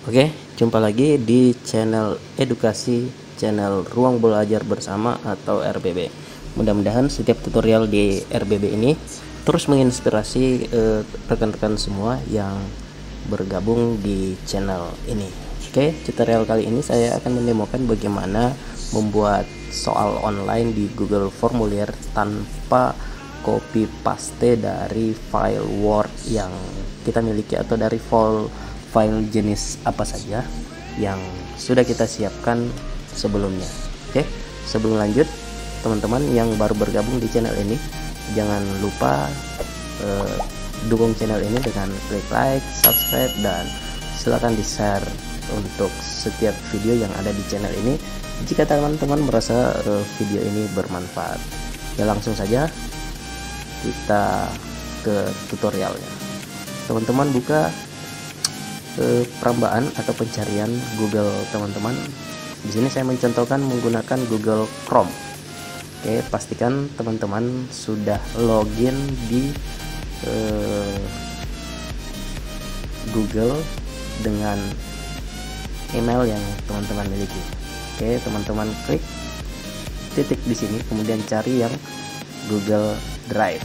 Oke, jumpa lagi di channel edukasi, channel Ruang Belajar Bersama atau RBB. Mudah-mudahan setiap tutorial di RBB ini terus menginspirasi rekan-rekan semua yang bergabung di channel ini. Oke, tutorial kali ini saya akan mendemokan bagaimana membuat soal online di Google Formulir tanpa copy paste dari file Word yang kita miliki atau dari file jenis apa saja yang sudah kita siapkan sebelumnya. Oke, sebelum lanjut, teman-teman yang baru bergabung di channel ini, jangan lupa dukung channel ini dengan klik like, subscribe, dan silahkan di share untuk setiap video yang ada di channel ini jika teman-teman merasa video ini bermanfaat. Ya, langsung saja kita ke tutorialnya. Teman-teman buka perambaan atau pencarian Google teman-teman. Di sini saya mencontohkan menggunakan Google Chrome. Oke, pastikan teman-teman sudah login di Google dengan email yang teman-teman miliki. Oke, teman-teman klik titik di sini, kemudian cari yang Google Drive.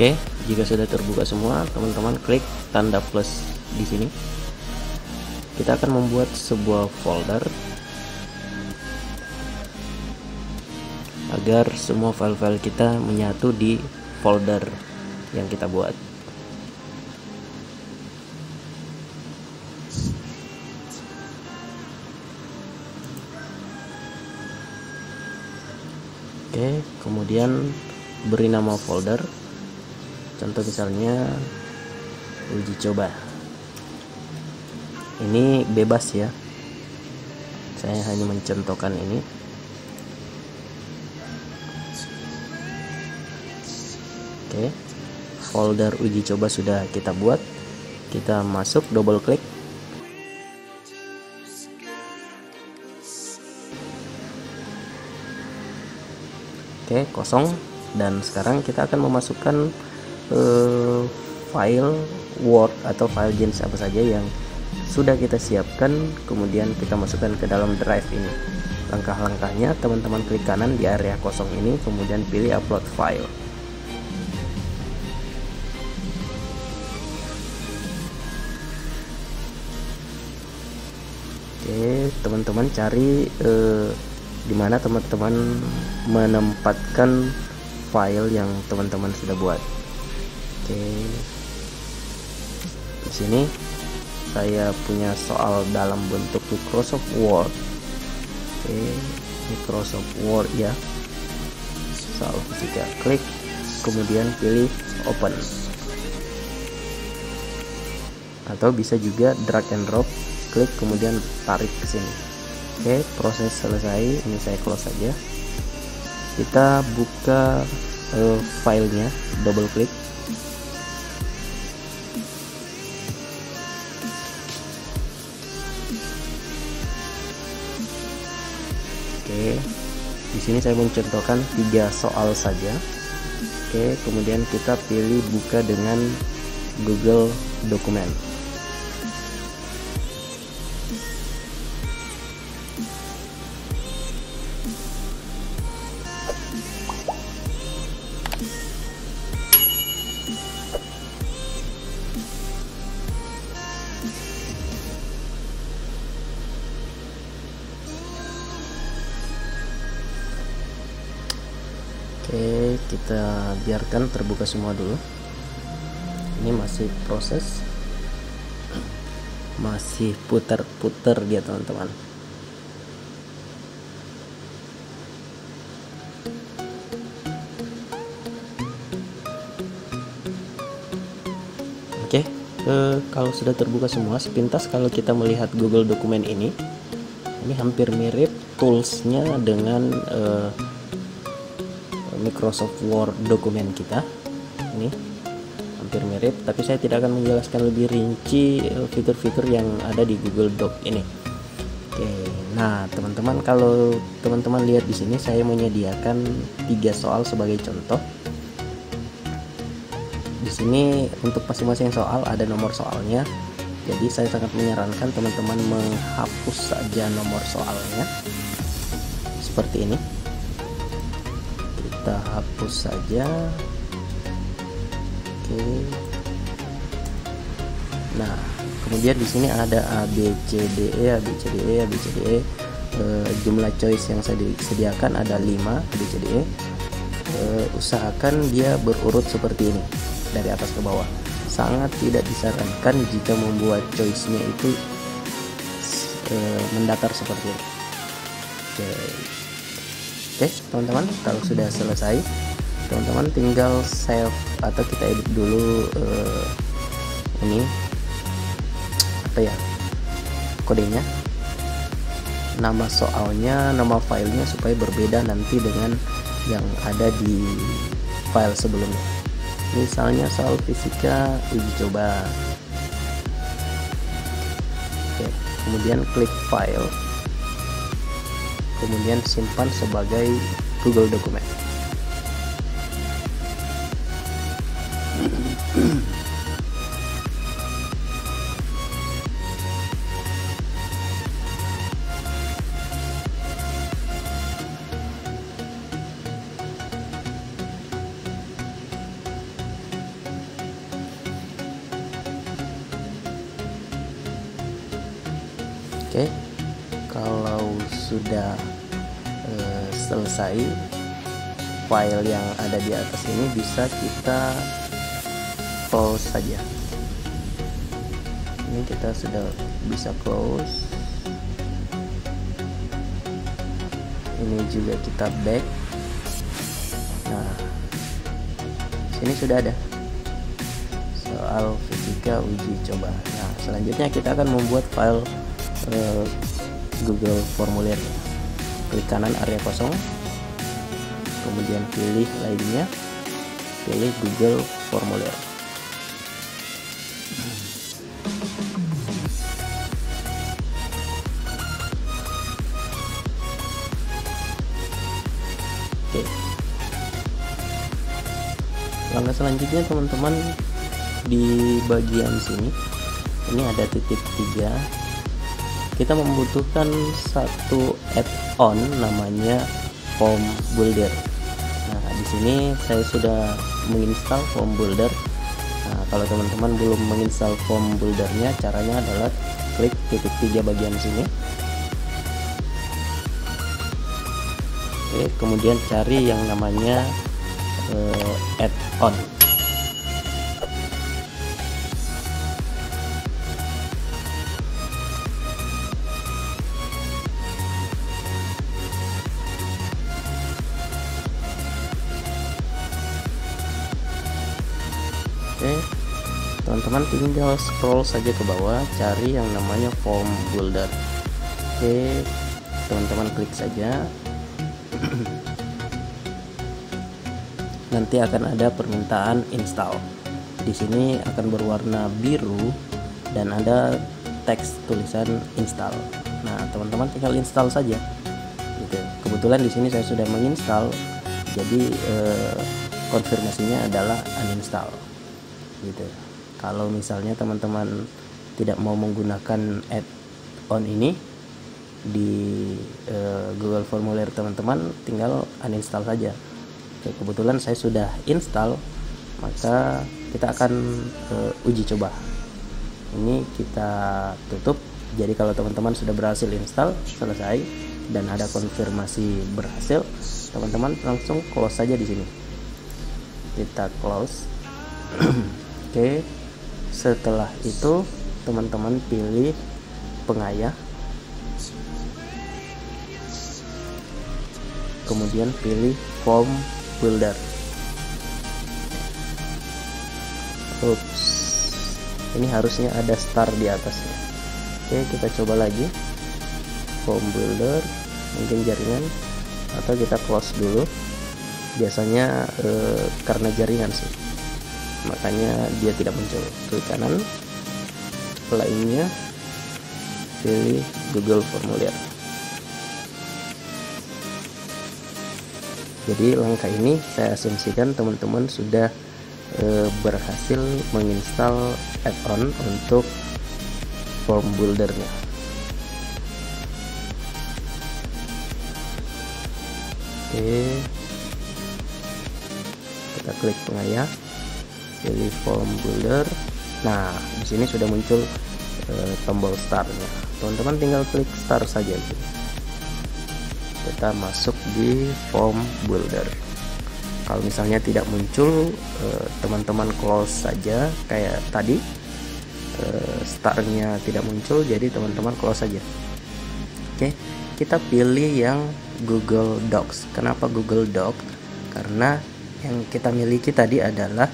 Oke, jika sudah terbuka semua, teman-teman klik tanda plus di sini. Kita akan membuat sebuah folder agar semua file-file kita menyatu di folder yang kita buat. Oke, kemudian beri nama folder. Contoh misalnya uji coba. Ini bebas ya, saya hanya mencontohkan ini. Oke, folder uji coba sudah kita buat. Kita masuk, double klik. Oke, kosong. Dan sekarang kita akan memasukkan file Word atau file jenis apa saja yang sudah kita siapkan, kemudian kita masukkan ke dalam drive ini. Langkah-langkahnya, teman-teman klik kanan di area kosong ini, kemudian pilih upload file. Oke, teman-teman cari di mana teman-teman menempatkan file yang teman-teman sudah buat. Oke, di sini saya punya soal dalam bentuk Microsoft Word. Oke, Microsoft Word ya, soal fisika. Klik, kemudian pilih open, atau bisa juga drag and drop. Klik, kemudian tarik ke sini. Oke, proses selesai. Ini saya close saja. Kita buka filenya, double klik. Oke, di sini saya mencontohkan 3 soal saja. Oke, kemudian kita pilih buka dengan Google Dokumen. Oke, kita biarkan terbuka semua dulu. Ini masih proses, masih putar-putar dia teman-teman. Oke, kalau sudah terbuka semua, sepintas kalau kita melihat Google Dokumen ini hampir mirip toolsnya dengan Microsoft Word dokumen kita. Ini hampir mirip, tapi saya tidak akan menjelaskan lebih rinci fitur-fitur yang ada di Google Doc ini. Oke, Nah, teman-teman, kalau teman-teman lihat di sini saya menyediakan 3 soal sebagai contoh. Di sini untuk masing-masing soal ada nomor soalnya. Jadi saya sangat menyarankan teman-teman menghapus saja nomor soalnya. Seperti ini. Kita hapus saja. Oke. Nah, kemudian di sini ada A B C D E, A B C D E, A B C D E. Jumlah choice yang saya sediakan ada 5 A B C D E. Usahakan dia berurut seperti ini dari atas ke bawah. Sangat tidak disarankan jika membuat choice-nya itu mendatar seperti ini. Oke, teman-teman, kalau sudah selesai, teman-teman tinggal save atau kita edit dulu ini apa ya, kodenya, nama soalnya, nama filenya, supaya berbeda nanti dengan yang ada di file sebelumnya. Misalnya soal fisika uji coba. Oke, kemudian klik file, kemudian simpan sebagai Google dokumen. Oke, kalau sudah selesai, file yang ada di atas ini bisa kita close saja. Ini kita sudah bisa close. Ini juga kita back. Nah, sini sudah ada soal fisika uji coba. Nah, selanjutnya kita akan membuat file Google formulir. Klik kanan area kosong, kemudian pilih lainnya, pilih Google formulir. Oke, langkah selanjutnya teman-teman, di bagian sini ini ada titik 3. Kita membutuhkan satu add-on namanya Form Builder. Nah, di sini saya sudah menginstal Form Builder. Nah, kalau teman-teman belum menginstal Form Buildernya, caranya adalah klik titik 3 bagian sini. Oke, kemudian cari yang namanya add-on. Oke, teman-teman tinggal scroll saja ke bawah, cari yang namanya Form Builder. Oke, teman-teman klik saja. Nanti akan ada permintaan install. Di sini akan berwarna biru dan ada teks tulisan install. Nah, teman-teman tinggal install saja. Gitu. Kebetulan di sini saya sudah menginstal, jadi konfirmasinya adalah uninstall. Gitu. Kalau misalnya teman-teman tidak mau menggunakan add-on ini di Google formulir teman-teman, tinggal uninstall saja. Oke, kebetulan saya sudah install, maka kita akan uji coba. Ini kita tutup. Jadi kalau teman-teman sudah berhasil install, selesai, dan ada konfirmasi berhasil, teman-teman langsung close saja di sini. Kita close. Oke, setelah itu teman-teman pilih pengayah, kemudian pilih Form Builder. Oops, ini harusnya ada star di atasnya. Oke, kita coba lagi Form Builder, mungkin jaringan, atau kita close dulu. Biasanya karena jaringan sih, makanya dia tidak muncul. Klik kanan, lainnya pilih Google formulir. Jadi langkah ini saya asumsikan teman-teman sudah berhasil menginstal add-on untuk form buildernya. Oke, kita klik tengah ya, pilih form builder. Nah, di sini sudah muncul tombol startnya. Teman-teman tinggal klik start saja. Kita masuk di form builder. Kalau misalnya tidak muncul, teman-teman close saja kayak tadi. Startnya tidak muncul, jadi teman-teman close saja. Oke, kita pilih yang Google Docs. Kenapa Google Docs? Karena yang kita miliki tadi adalah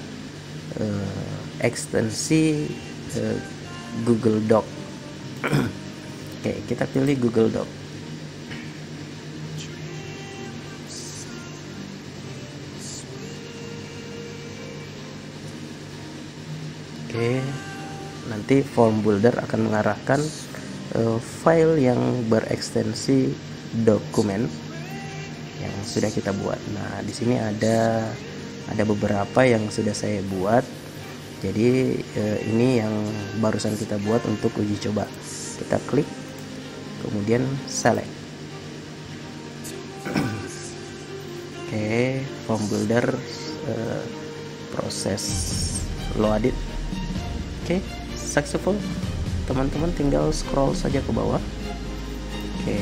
ekstensi Google Doc. Oke, kita pilih Google Doc. Oke, nanti form builder akan mengarahkan file yang berekstensi dokumen yang sudah kita buat. Nah, di sini ada beberapa yang sudah saya buat. Jadi ini yang barusan kita buat untuk uji coba. Kita klik, kemudian select. Oke, form builder proses loaded. Oke, successful. Teman-teman tinggal scroll saja ke bawah. Oke,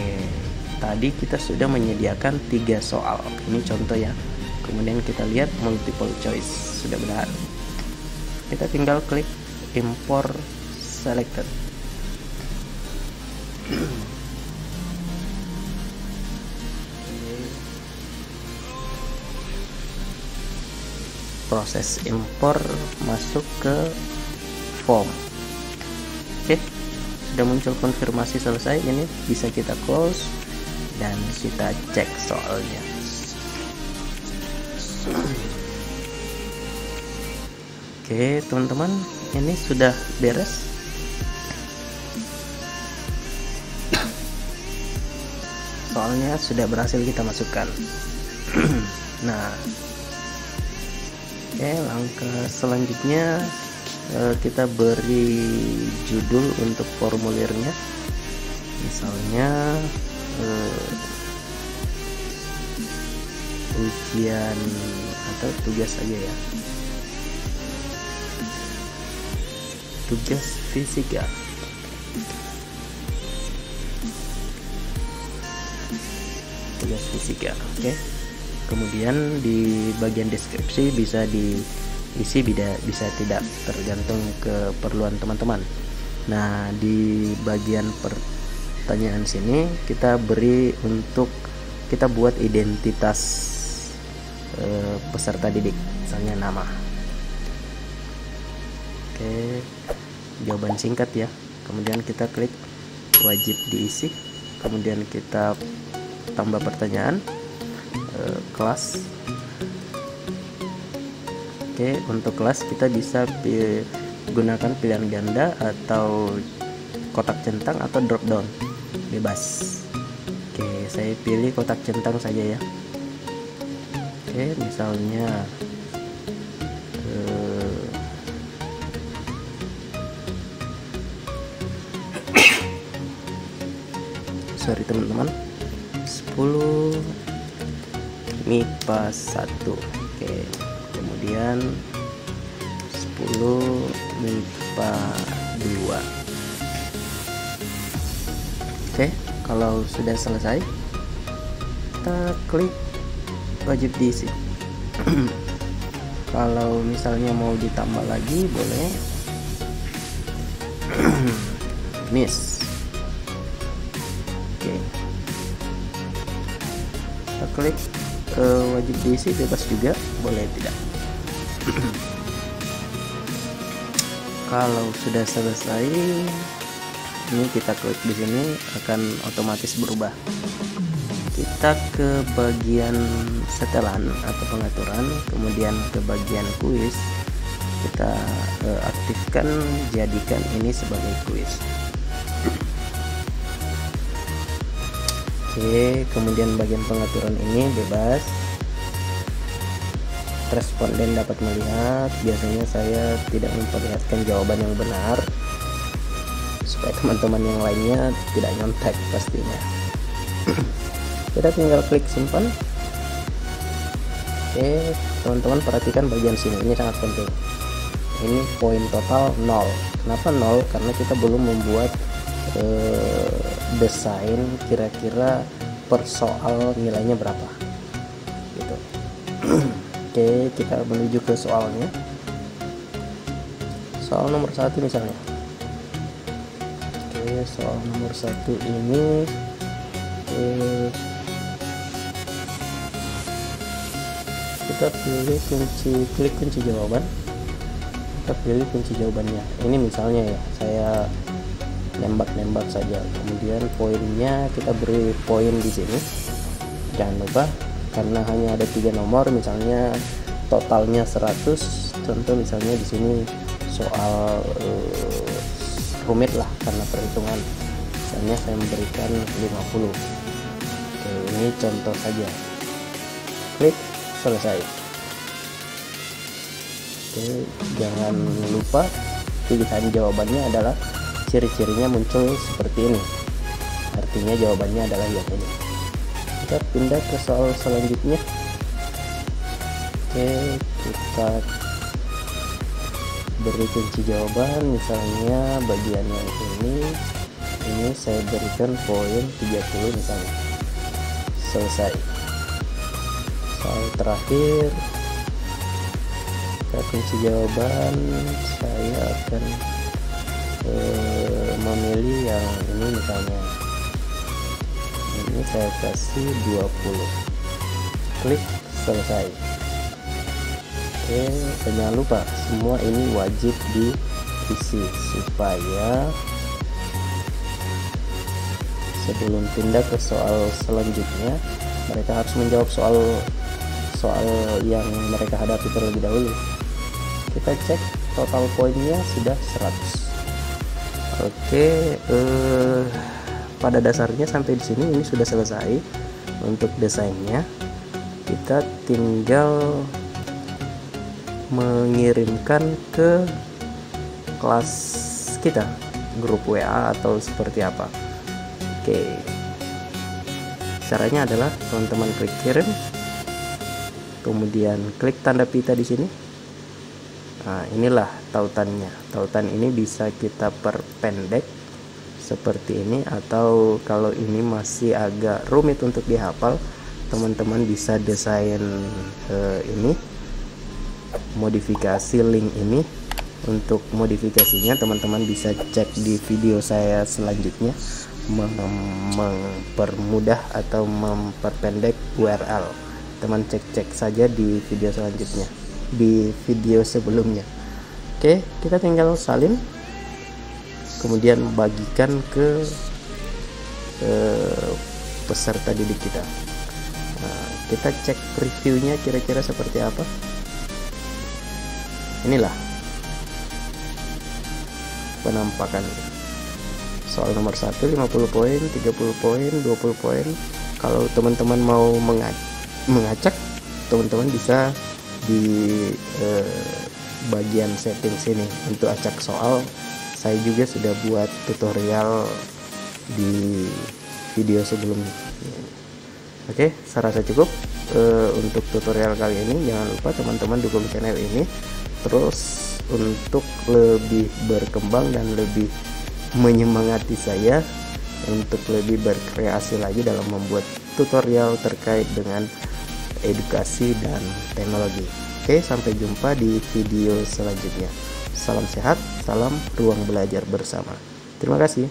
tadi kita sudah menyediakan 3 soal. Ini contoh ya. Kemudian kita lihat multiple choice sudah benar. Kita tinggal klik import selected. Proses impor masuk ke form. Oke, sudah muncul konfirmasi selesai. Ini bisa kita close dan kita cek soalnya. Oke teman-teman, ini sudah beres. Soalnya sudah berhasil kita masukkan. Nah, oke, langkah selanjutnya kita beri judul untuk formulirnya. Misalnya ujian atau tugas aja ya, tugas fisika. Tugas fisika. Oke. Kemudian di bagian deskripsi bisa diisi, bisa tidak, tergantung keperluan teman-teman. Nah, di bagian pertanyaan sini kita beri untuk kita buat identitas peserta didik, misalnya nama. Oke, jawaban singkat ya. Kemudian kita klik wajib diisi, kemudian kita tambah pertanyaan, kelas. Oke, untuk kelas kita bisa gunakan pilihan ganda atau kotak centang atau drop down, bebas. Oke, saya pilih kotak centang saja ya. Oke, misalnya sorry teman-teman, 10 MIPA 1. Oke, kemudian 10 MIPA 2. Oke, kalau sudah selesai kita klik wajib diisi. Kalau misalnya mau ditambah lagi boleh. Miss. Oke, kita klik wajib diisi, bebas juga, boleh tidak. Kalau sudah selesai, ini kita klik di sini akan otomatis berubah. Kita ke bagian setelan atau pengaturan, kemudian ke bagian kuis. Kita aktifkan, jadikan ini sebagai kuis. Oke, kemudian bagian pengaturan ini bebas. responden dapat melihat. Biasanya saya tidak memperlihatkan jawaban yang benar supaya teman-teman yang lainnya tidak nyontek pastinya. Kita tinggal klik simpan. Oke, teman-teman perhatikan bagian sini, ini sangat penting. Ini poin total 0. Kenapa 0? Karena kita belum membuat desain kira-kira per soal nilainya berapa gitu. Oke, kita menuju ke soalnya. Soal nomor 1 misalnya. Oke, soal nomor 1 ini kita pilih klik kunci jawaban. Kita pilih kunci jawabannya. Ini misalnya ya, saya nembak saja. Kemudian poinnya kita beri poin di sini. Jangan lupa, karena hanya ada 3 nomor, misalnya totalnya 100. Contoh misalnya di sini soal rumit lah karena perhitungan. Misalnya saya memberikan 50. Oke, ini contoh saja. Klik selesai. Oke, jangan lupa pilihan jawabannya adalah ciri-cirinya muncul seperti ini. Artinya jawabannya adalah yang ini. Kita pindah ke soal selanjutnya. Oke, kita beri kunci jawaban, misalnya bagian yang ini saya berikan poin 30 misalnya. Selesai. Soal terakhir, kita kunci jawaban, saya akan memilih yang ini misalnya. Ini saya kasih 20. Klik selesai. Oke, dan jangan lupa semua ini wajib diisi supaya sebelum pindah ke soal selanjutnya mereka harus menjawab soal yang mereka hadapi terlebih dahulu. Kita cek total poinnya sudah 100. Oke, pada dasarnya sampai di sini ini sudah selesai untuk desainnya. Kita tinggal mengirimkan ke kelas kita, grup WA atau seperti apa. Oke, caranya adalah teman-teman klik kirim, kemudian klik tanda pita di sini. Nah, inilah tautannya. Tautan ini bisa kita perpendek seperti ini, atau kalau ini masih agak rumit untuk dihafal, teman-teman bisa desain ini, modifikasi link ini. Untuk modifikasinya teman-teman bisa cek di video saya selanjutnya, mempermudah atau memperpendek URL. Teman cek saja di video selanjutnya, di video sebelumnya. Oke, kita tinggal salin, kemudian bagikan ke peserta didik kita. Nah, kita cek previewnya kira-kira seperti apa. Inilah penampakan soal nomor 1, 50 poin, 30 poin, 20 poin. Kalau teman-teman mau mengacak, teman-teman bisa di bagian setting sini untuk acak soal. Saya juga sudah buat tutorial di video sebelumnya. Oke, saya rasa cukup untuk tutorial kali ini. Jangan lupa teman-teman dukung channel ini terus untuk lebih berkembang dan lebih menyemangati saya untuk lebih berkreasi lagi dalam membuat tutorial terkait dengan edukasi dan teknologi. Oke, sampai jumpa di video selanjutnya. Salam sehat, salam ruang belajar bersama. Terima kasih.